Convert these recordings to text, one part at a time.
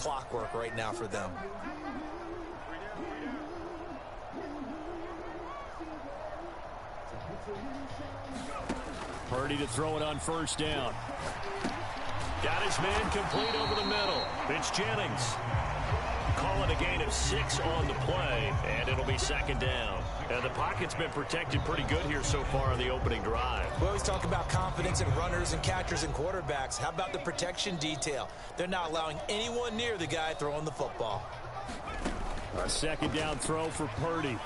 clockwork right now for them. Purdy to throw it on first down. Got his man complete over the middle. It's Jennings. Call it a gain of 6 on the play, and it'll be second down. And the pocket's been protected pretty good here so far on the opening drive. We always talk about confidence in runners and catchers and quarterbacks. How about the protection detail? They're not allowing anyone near the guy throwing the football. A second down throw for Purdy.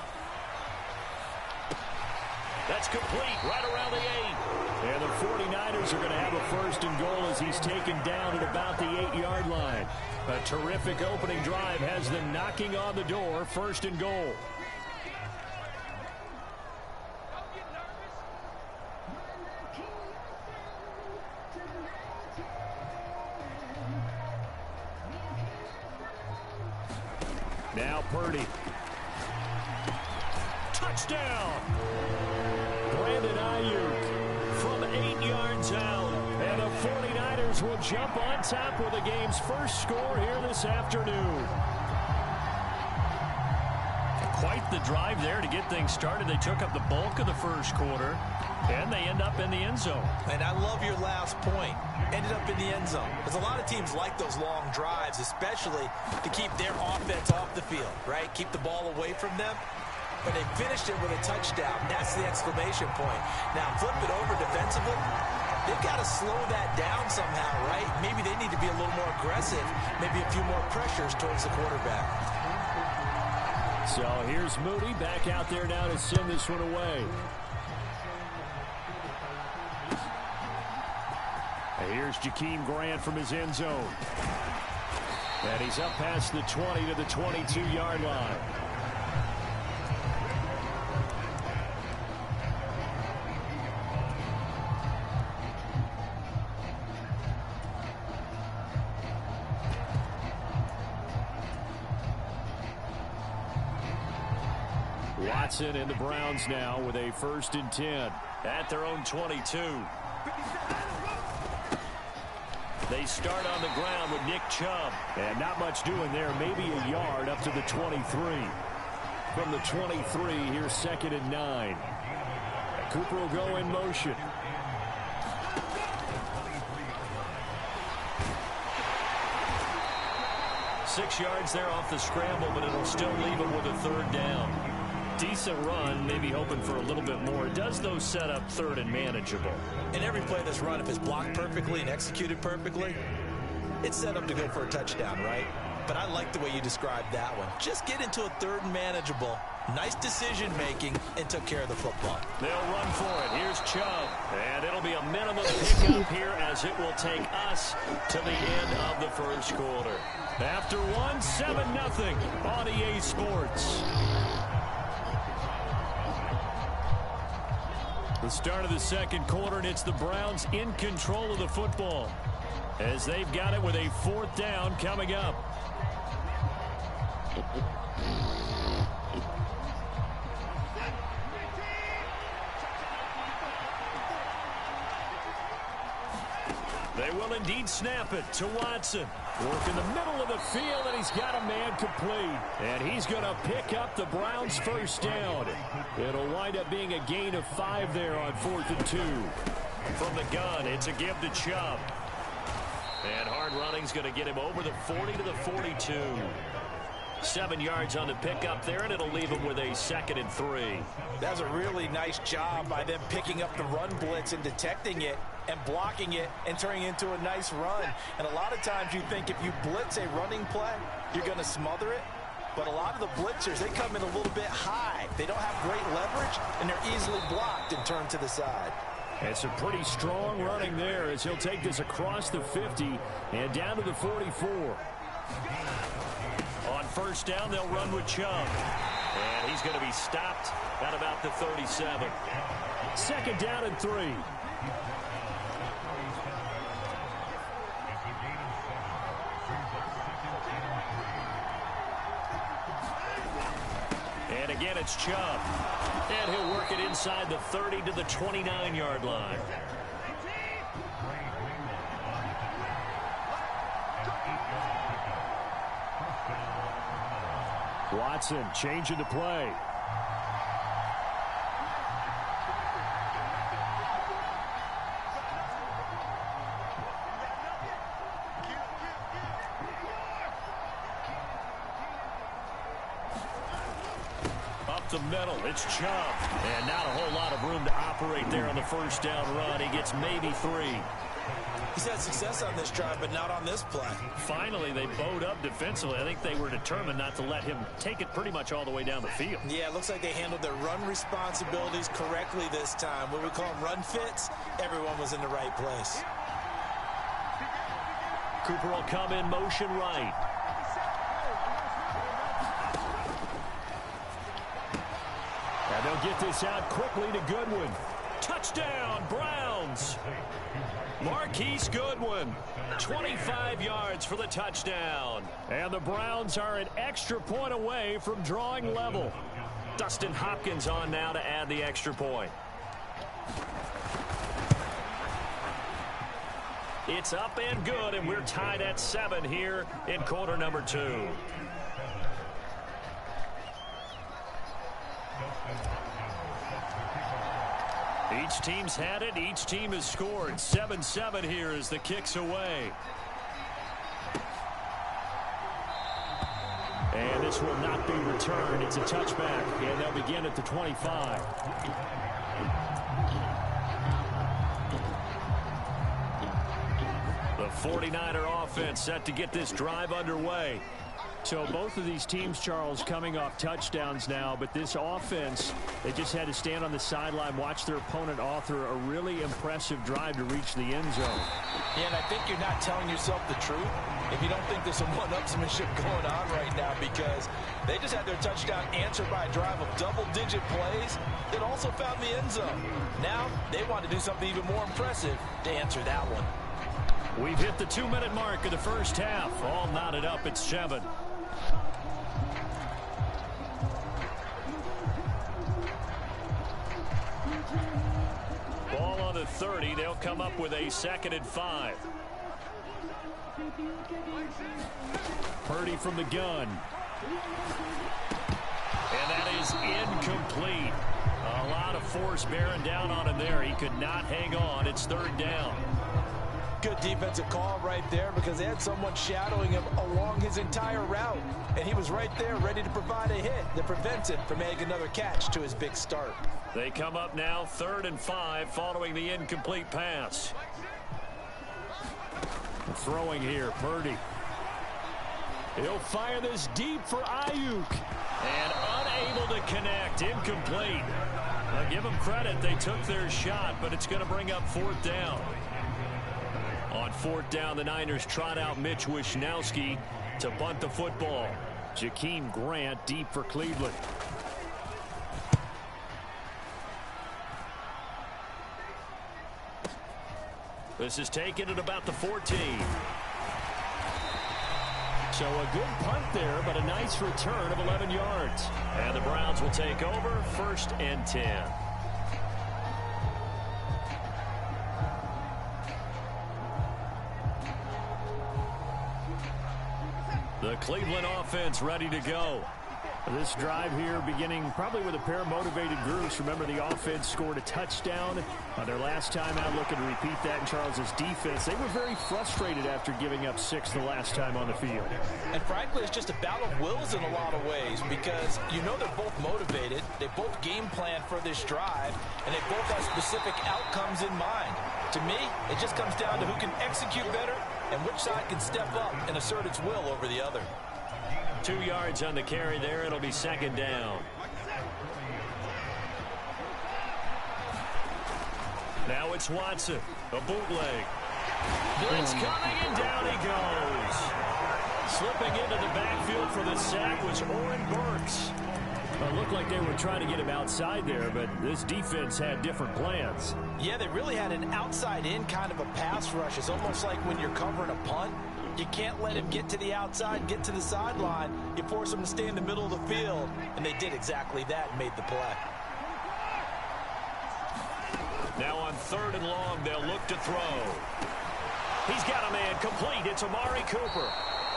That's complete right around the 8. And the 49ers are going to have a first and goal as he's taken down at about the 8-yard line. A terrific opening drive has them knocking on the door. First and goal. Now Purdy. Touchdown! Brandon Ayuk from 8 yards out. And the 49ers will jump on top with the game's first score here this afternoon. Quite the drive there to get things started. They took up the bulk of the first quarter, and they end up in the end zone. And I love your last point. Ended up in the end zone. Because a lot of teams like those long drives, especially to keep their offense off the field, right? Keep the ball away from them. But they finished it with a touchdown. That's the exclamation point. Now, flip it over defensively. They've got to slow that down somehow, right? Maybe they need to be a little more aggressive. Maybe a few more pressures towards the quarterback. So here's Moody back out there now to send this one away. Here's Jakeem Grant from his end zone. And he's up past the 20 to the 22-yard line. Watson and the Browns now with a 1st and 10 at their own 22. They start on the ground with Nick Chubb. And not much doing there. Maybe a yard up to the 23. From the 23, here's 2nd and 9. Cooper will go in motion. Six yards there off the scramble, but it'll still leave him with a 3rd down. Decent run, maybe hoping for a little bit more. Does those set up 3rd and manageable? In every play that's run, if it's blocked perfectly and executed perfectly, it's set up to go for a touchdown, right? But I like the way you described that one. Just get into a 3rd and manageable. Nice decision-making and took care of the football. They'll run for it. Here's Chubb. And it'll be a minimum pickup here as it will take us to the end of the first quarter. After 1, 7-0 on EA Sports. The start of the second quarter, and it's the Browns in control of the football as they've got it with a 4th down coming up. They will indeed snap it to Watson. Work in the middle of the field, and he's got a man complete. And he's going to pick up the Browns' 1st down. It'll wind up being a gain of 5 there on 4th and 2. From the gun, it's a give to Chubb. And hard running's going to get him over the 40 to the 42. 7 yards on the pickup there, and it'll leave him with a 2nd and 3. That was a really nice job by them picking up the run blitz and detecting it and blocking it and turning it into a nice run. And a lot of times you think if you blitz a running play, you're going to smother it. But a lot of the blitzers, they come in a little bit high. They don't have great leverage, and they're easily blocked and turned to the side. It's a pretty strong running there as he'll take this across the 50 and down to the 44. On 1st down, they'll run with Chubb. And he's going to be stopped at about the 37. 2nd down and 3. And again, it's Chubb. And he'll work it inside the 30 to the 29-yard line. Watson changing the play. Up the middle, it's Chubb. And not a whole lot of room to operate there on the first down run. He gets maybe 3. He's had success on this drive, but not on this play. Finally, they bowed up defensively. I think they were determined not to let him take it pretty much all the way down the field. Yeah, it looks like they handled their run responsibilities correctly this time. What we call them run fits, everyone was in the right place. Cooper will come in motion right. And they'll get this out quickly to Goodwin. Touchdown, Browns. Marquise Goodwin, 25 yards for the touchdown. And the Browns are an extra point away from drawing level. Dustin Hopkins on now to add the extra point. It's up and good, and we're tied at 7 here in quarter number 2. Each team's had it. Each team has scored. 7-7 here as the kick's away. And this will not be returned. It's a touchback, and they'll begin at the 25. The 49er offense set to get this drive underway. So both of these teams, Charles, coming off touchdowns now, but this offense, they just had to stand on the sideline, watch their opponent author a really impressive drive to reach the end zone. Yeah, and I think you're not telling yourself the truth if you don't think there's some one-upsmanship going on right now, because they just had their touchdown answered by a drive of double-digit plays that also found the end zone. Now they want to do something even more impressive to answer that one. We've hit the 2-minute mark of the first half. All knotted up at 7. Ball on the 30. They'll come up with a 2nd and 5. Purdy from the gun. And that is incomplete. A lot of force bearing down on him there. He could not hang on. It's 3rd down. Good defensive call right there, because they had someone shadowing him along his entire route, and he was right there ready to provide a hit that prevents him from making another catch to his big start. They come up now 3rd and 5 following the incomplete pass. Throwing here, Purdy. He'll fire this deep for Ayuk. And unable to connect. Incomplete. I'll give them credit. They took their shot, but it's going to bring up 4th down. On 4th down, the Niners trot out Mitch Wishnowski to bunt the football. Jakeem Grant deep for Cleveland. This is taken at about the 14. So a good punt there, but a nice return of 11 yards. And the Browns will take over 1st and 10. The Cleveland offense ready to go. This drive here beginning probably with a pair of motivated groups. Remember, the offense scored a touchdown their last time out, looking to repeat that in Charles's defense. They were very frustrated after giving up 6 the last time on the field. And frankly, it's just a battle of wills in a lot of ways, because you know they're both motivated. They both game plan for this drive, and they both have specific outcomes in mind. To me, it just comes down to who can execute better and which side can step up and assert its will over the other. 2 yards on the carry there. It'll be 2nd down. Now it's Watson. A bootleg. Blitz coming, and down he goes. Slipping into the backfield for the sack was Oren Burks. It looked like they were trying to get him outside there, but this defense had different plans. Yeah, they really had an outside-in kind of a pass rush. It's almost like when you're covering a punt. You can't let him get to the outside, get to the sideline. You force him to stay in the middle of the field, and they did exactly that and made the play. Now on 3rd and long, they'll look to throw. He's got a man complete. It's Amari Cooper.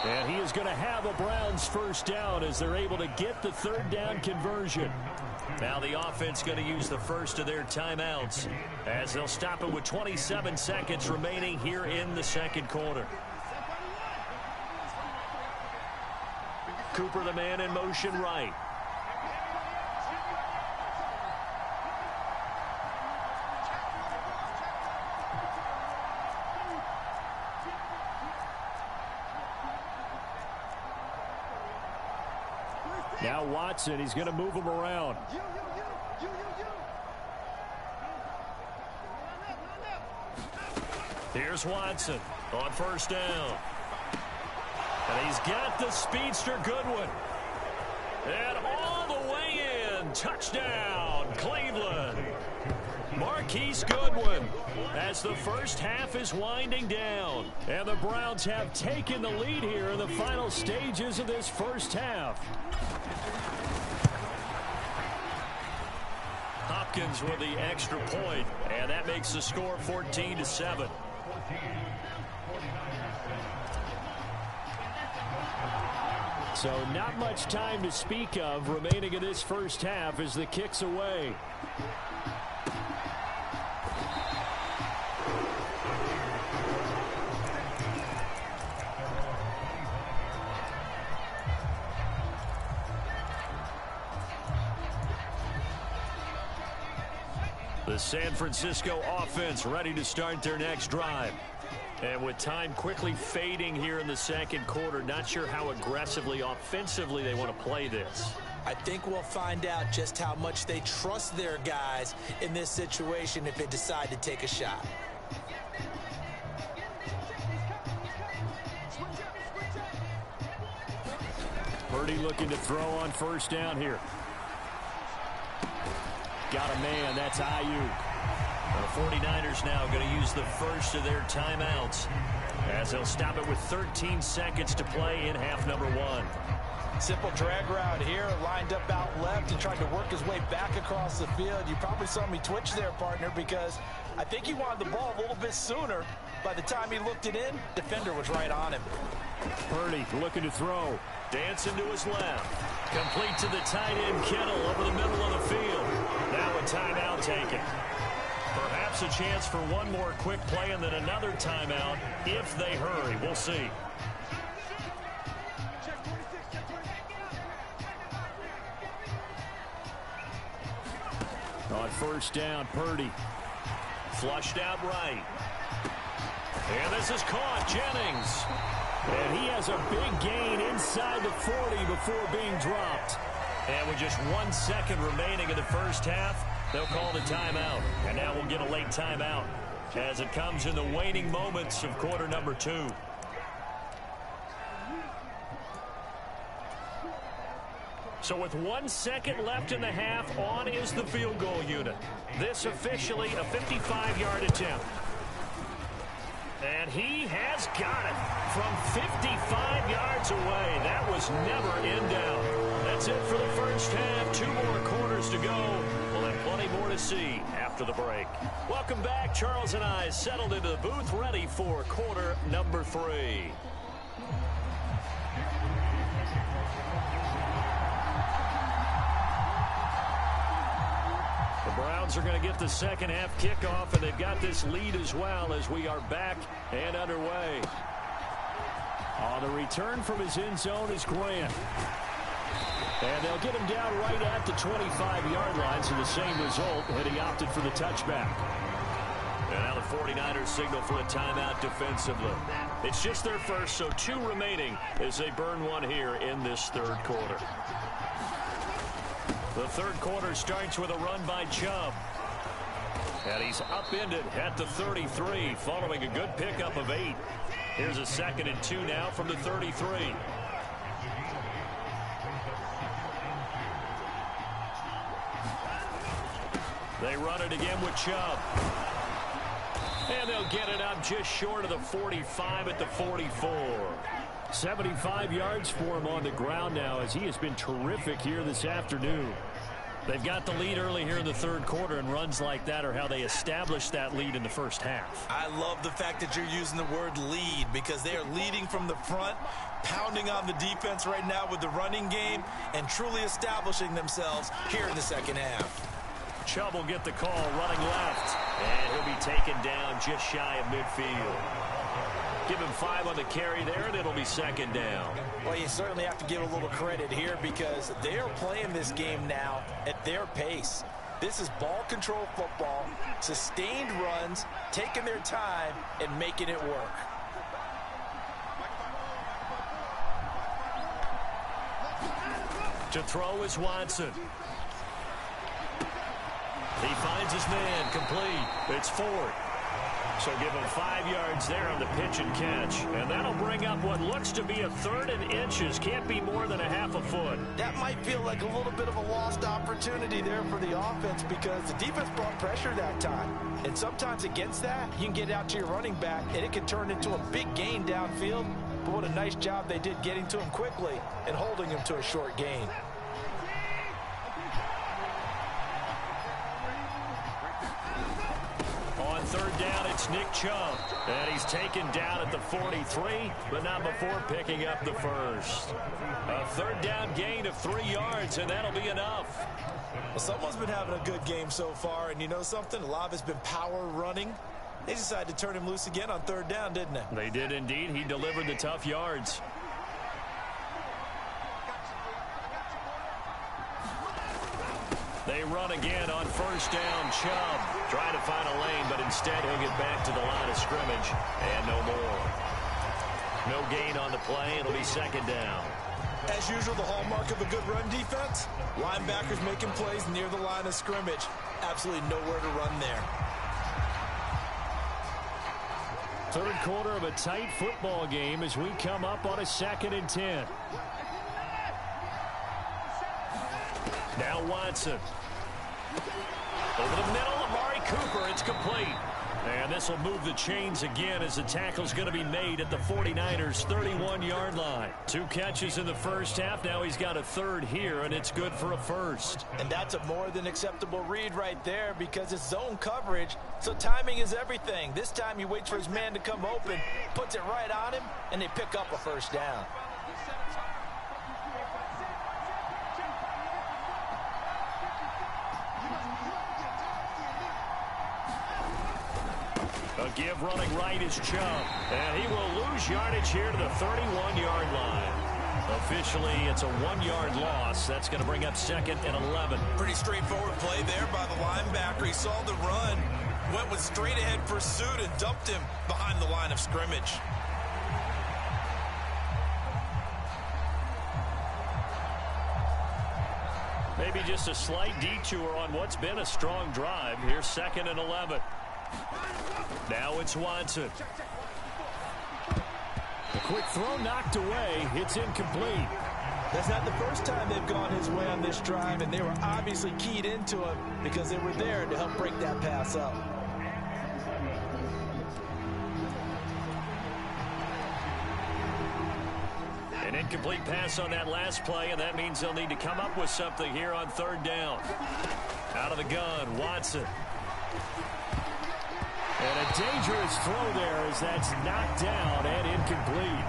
And he is going to have a Browns first down as they're able to get the third down conversion. Now the offense going to use the first of their timeouts as they'll stop it with 27 seconds remaining here in the second quarter. Cooper, the man in motion right. Now Watson, he's going to move him around. Here's Watson on first down. And he's got the speedster Goodwin. And all the way in. Touchdown, Cleveland. Marquise Goodwin as the first half is winding down. And the Browns have taken the lead here in the final stages of this first half. Hopkins with the extra point, and that makes the score 14-7. So not much time to speak of remaining in this first half as the kick's away. The San Francisco offense ready to start their next drive. And with time quickly fading here in the second quarter, not sure how aggressively, offensively they want to play this. I think we'll find out just how much they trust their guys in this situation if they decide to take a shot. Purdy looking to throw on first down here. Got a man, that's Ayuk. The 49ers now going to use the first of their timeouts as they'll stop it with 13 seconds to play in half number one. Simple drag route here, lined up out left and tried to work his way back across the field. You probably saw me twitch there, partner, because I think he wanted the ball a little bit sooner. By the time he looked it in, defender was right on him. Purdy looking to throw. Dancing to his left. Complete to the tight end Kittle over the middle of the field. Now a timeout taken. Perhaps a chance for one more quick play and then another timeout if they hurry. We'll see. On first down, Purdy. Flushed out right. And this is caught. Jennings. And he has a big gain inside the 40 before being dropped. And with just 1 second remaining in the first half, they'll call the timeout. And now we'll get a late timeout as it comes in the waning moments of quarter number 2. So with 1 second left in the half, on is the field goal unit. This officially a 55-yard attempt. And he has got it from 55 yards away. That was never in doubt. That's it for the first half. 2 more quarters to go. We'll have plenty more to see after the break. Welcome back. Charles and I settled into the booth, ready for quarter number 3. Browns are going to get the second half kickoff, and they've got this lead as well as we are back and underway. On the return from his end zone is Grant. And they'll get him down right at the 25-yard line, so the same result, and he opted for the touchback. And now the 49ers signal for a timeout defensively. It's just their first, so 2 remaining as they burn one here in this third quarter. The third quarter starts with a run by Chubb. And he's upended at the 33 following a good pickup of 8. Here's a 2nd and 2 now from the 33. They run it again with Chubb. And they'll get it up just short of the 45 at the 44. 75 yards for him on the ground now as he has been terrific here this afternoon. They've got the lead early here in the third quarter, and runs like that are how they established that lead in the first half. I love the fact that you're using the word lead because they are leading from the front, pounding on the defense right now with the running game, and truly establishing themselves here in the second half. Chubb will get the call running left, and he'll be taken down just shy of midfield. Give him 5 on the carry there, and it'll be second down. Well, you certainly have to give a little credit here because they are playing this game now at their pace. This is ball control football, sustained runs, taking their time, and making it work. To throw is Watson. He finds his man, complete. It's Ford. So give him 5 yards there on the pitch and catch. And that'll bring up what looks to be a 3rd and inches. Can't be more than a half a foot. That might feel like a little bit of a lost opportunity there for the offense because the defense brought pressure that time. And sometimes against that, you can get out to your running back, and it can turn into a big gain downfield. But what a nice job they did getting to him quickly and holding him to a short gain. On 3rd down, it's Nick Chubb. And he's taken down at the 43, but not before picking up the first. A 3rd down gain of 3 yards, and that'll be enough. Well, someone's been having a good game so far, and you know something? A lot of it's been power running. They decided to turn him loose again on 3rd down, didn't they? They did indeed. He delivered the tough yards. They run again on 1st down. Chubb trying to find a lane, but instead he'll get back to the line of scrimmage. And no more. No gain on the play. It'll be 2nd down. As usual, the hallmark of a good run defense, linebackers making plays near the line of scrimmage. Absolutely nowhere to run there. 3rd quarter of a tight football game as we come up on a 2nd and 10. Now Watson. Over the middle, Amari Cooper. It's complete. And this will move the chains again as the tackle's going to be made at the 49ers' 31-yard line. 2 catches in the first half. Now he's got a 3rd here, and it's good for a 1st. And that's a more than acceptable read right there because it's zone coverage, so timing is everything. This time he waits for his man to come open, puts it right on him, and they pick up a 1st down. A give running right is Chubb. And he will lose yardage here to the 31-yard line. Officially, it's a 1-yard loss. That's going to bring up 2nd and 11. Pretty straightforward play there by the linebacker. He saw the run, went with straight-ahead pursuit, and dumped him behind the line of scrimmage. Maybe just a slight detour on what's been a strong drive. Here's 2nd and 11. Now it's Watson. A quick throw knocked away. It's incomplete. That's not the first time they've gone his way on this drive, and they were obviously keyed into him because they were there to help break that pass up. An incomplete pass on that last play, and that means they'll need to come up with something here on 3rd down. Out of the gun, Watson. And a dangerous throw there as that's knocked down and incomplete.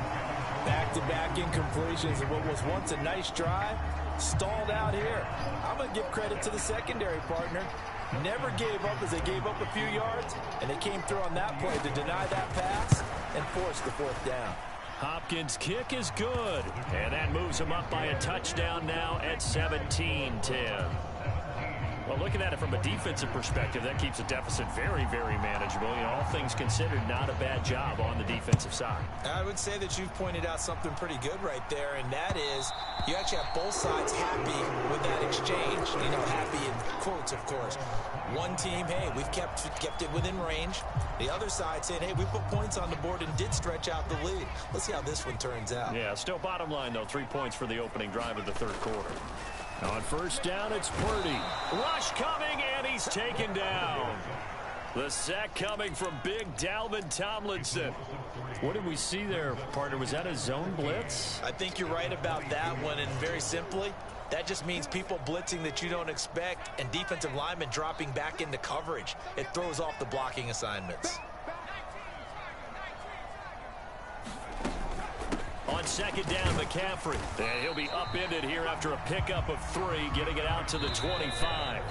Back-to-back incompletions of what was once a nice drive, stalled out here. I'm going to give credit to the secondary partner. Never gave up as they gave up a few yards, and they came through on that play to deny that pass and force the 4th down. Hopkins' kick is good, and that moves him up by a touchdown now at 17-10. Well, looking at it from a defensive perspective, that keeps the deficit very, very manageable. You know, all things considered, not a bad job on the defensive side. I would say that you've pointed out something pretty good right there, and that is you actually have both sides happy with that exchange. You know, happy in quotes, of course. One team, hey, we've kept it within range. The other side saying, hey, we put points on the board and did stretch out the lead. Let's see how this one turns out. Yeah, still bottom line, though, 3 points for the opening drive of the 3rd quarter. On 1st down, it's Purdy. Rush coming, and he's taken down. The sack coming from big Dalvin Tomlinson. What did we see there, partner? Was that a zone blitz? I think you're right about that one, and very simply, That just means people blitzing that you don't expect and defensive linemen dropping back into coverage. It throws off the blocking assignments. On second down, McCaffrey. And he'll be upended here after a pickup of 3, getting it out to the 25.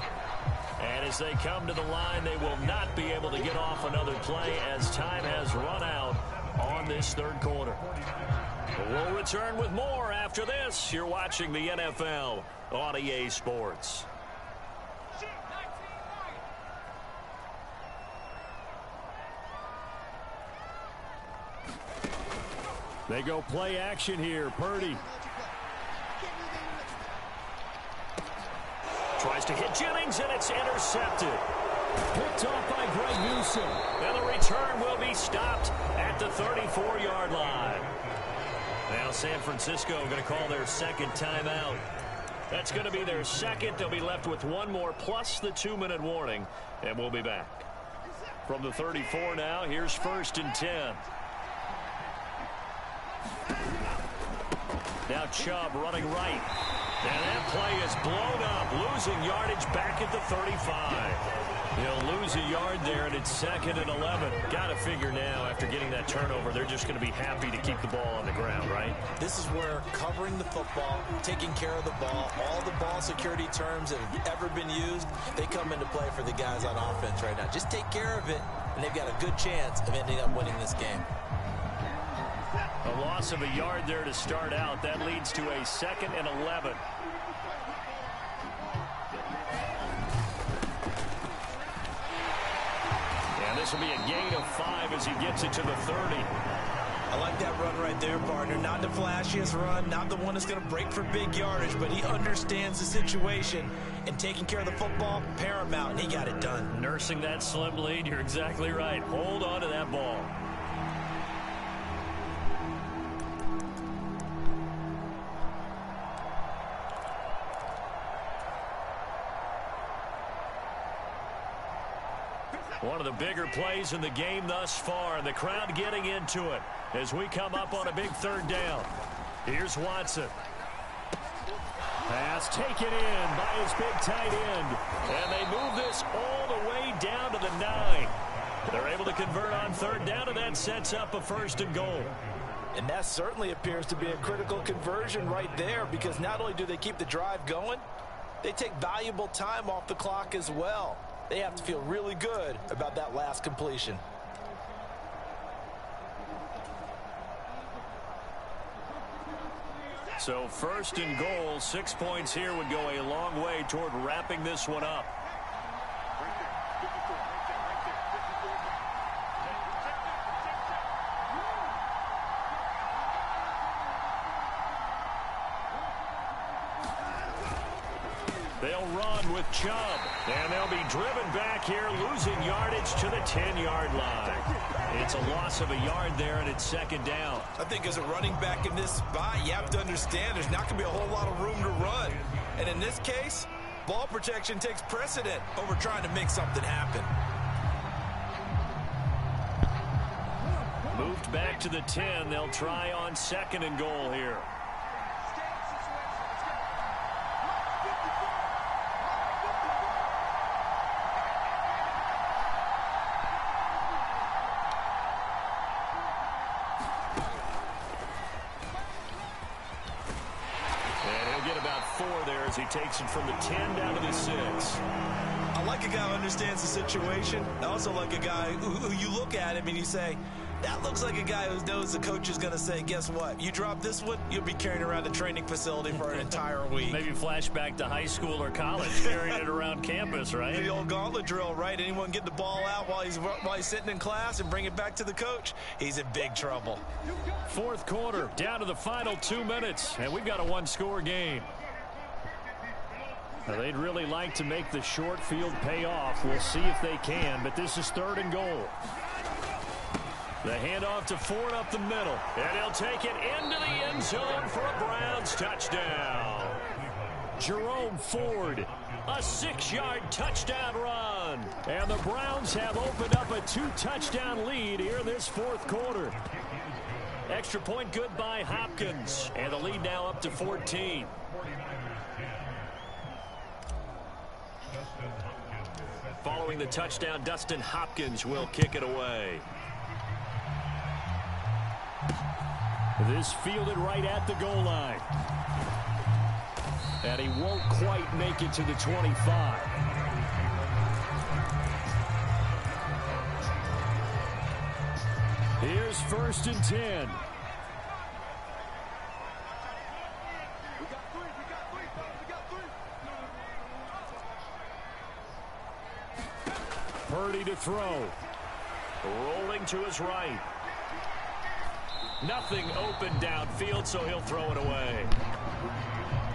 And as they come to the line, they will not be able to get off another play as time has run out on this third quarter. We'll return with more after this. You're watching the NFL on EA Sports. They go play action here. Purdy tries to hit Jennings, and it's intercepted. Picked off by Greg Newsom. And the return will be stopped at the 34-yard line. Now San Francisco going to call their second timeout. That's going to be their second. They'll be left with one more plus the 2-minute warning, and we'll be back. From the 34 now, here's 1st and 10. Now Chubb running right. And that play is blown up, losing yardage back at the 35. They'll lose a yard there, and it's 2nd and 11. Got to figure now, after getting that turnover, they're just going to be happy to keep the ball on the ground, right? This is where covering the football, taking care of the ball, all the ball security terms that have ever been used, they come into play for the guys on offense right now. Just take care of it, and they've got a good chance of ending up winning this game. A loss of a yard there to start out. That leads to a 2nd and 11. And this will be a gain of 5 as he gets it to the 30. I like that run right there, partner. Not the flashiest run, not the one that's going to break for big yardage, but he understands the situation, and taking care of the football, paramount, and he got it done. Nursing that slim lead, you're exactly right. Hold on to that ball. One of the bigger plays in the game thus far, and the crowd getting into it as we come up on a big 3rd down. Here's Watson. Pass taken in by his big tight end, and they move this all the way down to the 9. They're able to convert on 3rd down, and that sets up a 1st and goal. And that certainly appears to be a critical conversion right there, because not only do they keep the drive going, they take valuable time off the clock as well. They have to feel really good about that last completion. So 1st and goal, 6 points here would go a long way toward wrapping this one up. They'll run with Chubb, and they'll be driven back here, losing yardage to the 10-yard line. It's a loss of a yard there, and it's 2nd down. I think as a running back in this spot, you have to understand there's not going to be a whole lot of room to run. And in this case, ball protection takes precedent over trying to make something happen. Moved back to the 10. They'll try on 2nd and goal here. He takes it from the 10 down to the 6. I like a guy who understands the situation. I also like a guy who you look at him and you say, that looks like a guy who knows the coach is going to say, guess what? You drop this one, you'll be carrying around the training facility for an entire week. Maybe flashback to high school or college, carrying it around campus, right? The old gauntlet drill, right? Anyone get the ball out while he's sitting in class and bring it back to the coach, he's in big trouble. 4th quarter, down to the final 2 minutes, and we've got a one-score game. Now, they'd really like to make the short field pay off. We'll see if they can, but this is 3rd and goal. The handoff to Ford up the middle, and he'll take it into the end zone for a Browns touchdown. Jerome Ford, a 6-yard touchdown run. And the Browns have opened up a 2-touchdown lead here in this 4th quarter. Extra point good by Hopkins, and the lead now up to 14. Following the touchdown, Dustin Hopkins will kick it away. This fielded right at the goal line. And he won't quite make it to the 25. Here's 1st and 10. Purdy to throw. Rolling to his right. Nothing open downfield, so he'll throw it away.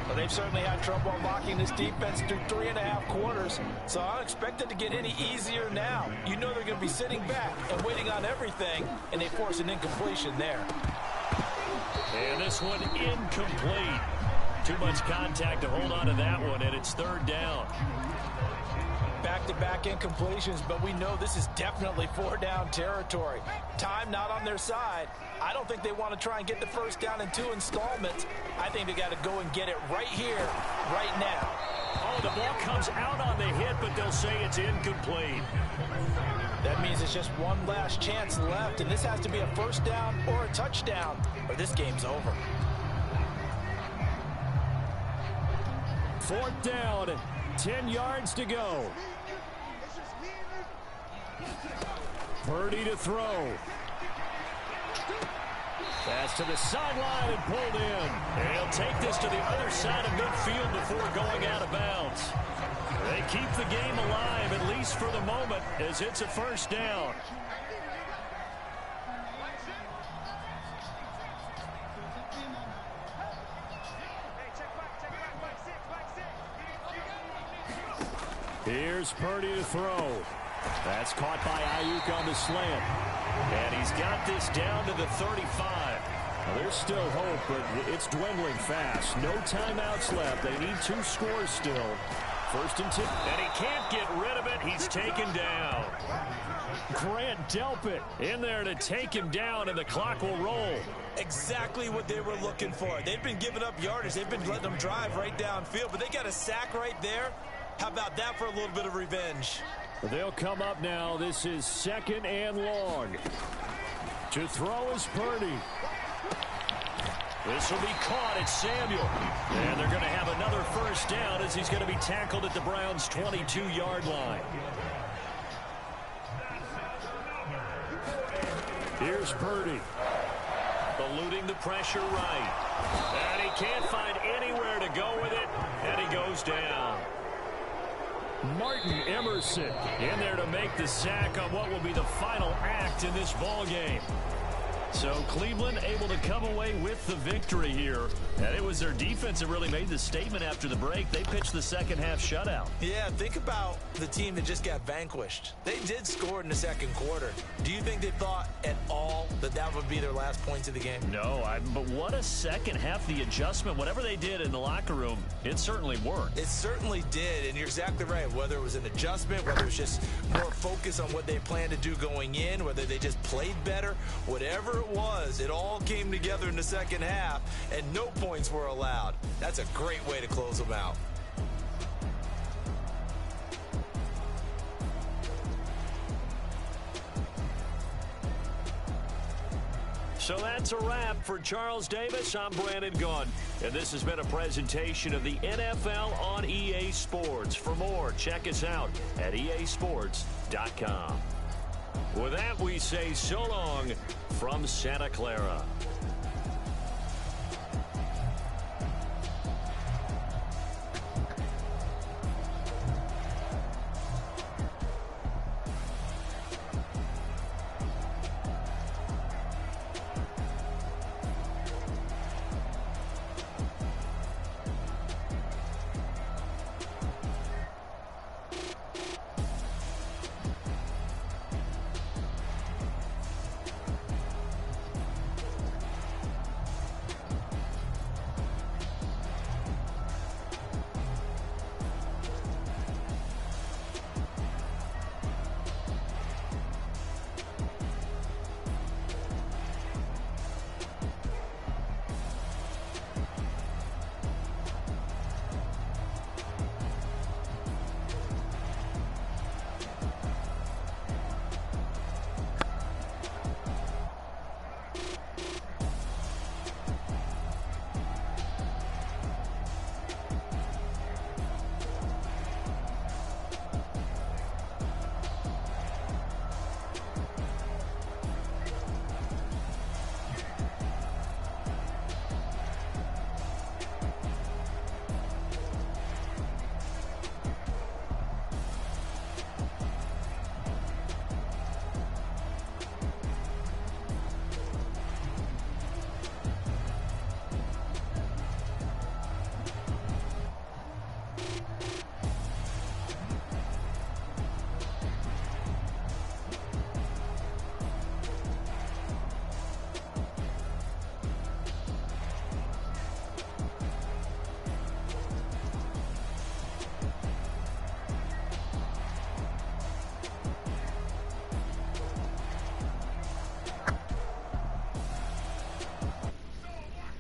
Well, they've certainly had trouble unlocking this defense through 3.5 quarters, so I don't expect it to get any easier now. You know they're going to be sitting back and waiting on everything, and they force an incompletion there. And this one incomplete. Too much contact to hold on to that one, and it's 3rd down. Back-to-back incompletions, but we know this is definitely 4-down territory. Time not on their side. I don't think they want to try and get the 1st down in 2 installments. I think they got to go and get it right here, right now. Oh, the ball comes out on the hit, but they'll say it's incomplete. That means it's just one last chance left, and this has to be a 1st down or a touchdown, or this game's over. 4th down, 10 yards to go. Purdy to throw. Pass to the sideline and pulled in. And he'll take this to the other side of midfield before going out of bounds. They keep the game alive, at least for the moment, as it's a 1st down. Here's Purdy to throw. That's caught by Ayuk on the slant. And he's got this down to the 35. Now, there's still hope, but it's dwindling fast. No timeouts left. They need 2 scores still. 1st and 10. And he can't get rid of it. He's taken down. Grant Delpit in there to take him down, and the clock will roll. Exactly what they were looking for. They've been giving up yardage. They've been letting them drive right downfield, but they got a sack right there. How about that for a little bit of revenge? They'll come up now. This is 2nd and long. To throw is Purdy. This will be caught. It's Samuel. And they're going to have another 1st down as he's going to be tackled at the Browns' 22-yard line. Here's Purdy. Eluding the pressure right. And he can't find anywhere to go with it. And he goes down. Martin Emerson in there to make the sack on what will be the final act in this ball game. So Cleveland able to come away with the victory here. And it was their defense that really made the statement after the break. They pitched the 2nd half shutout. Yeah, think about the team that just got vanquished. They did score in the 2nd quarter. Do you think they thought at all that that would be their last points of the game? No, but what a 2nd half. The adjustment, whatever they did in the locker room, it certainly worked. It certainly did, and you're exactly right. Whether it was an adjustment, whether it was just more focus on what they planned to do going in, whether they just played better, whatever it was, it all came together in the 2nd half, and no points were allowed. That's a great way to close them out. So that's a wrap for Charles Davis. I'm Brandon Gunn, and this has been a presentation of the NFL on EA Sports. For more, check us out at easports.com. With that, we say so long from Santa Clara.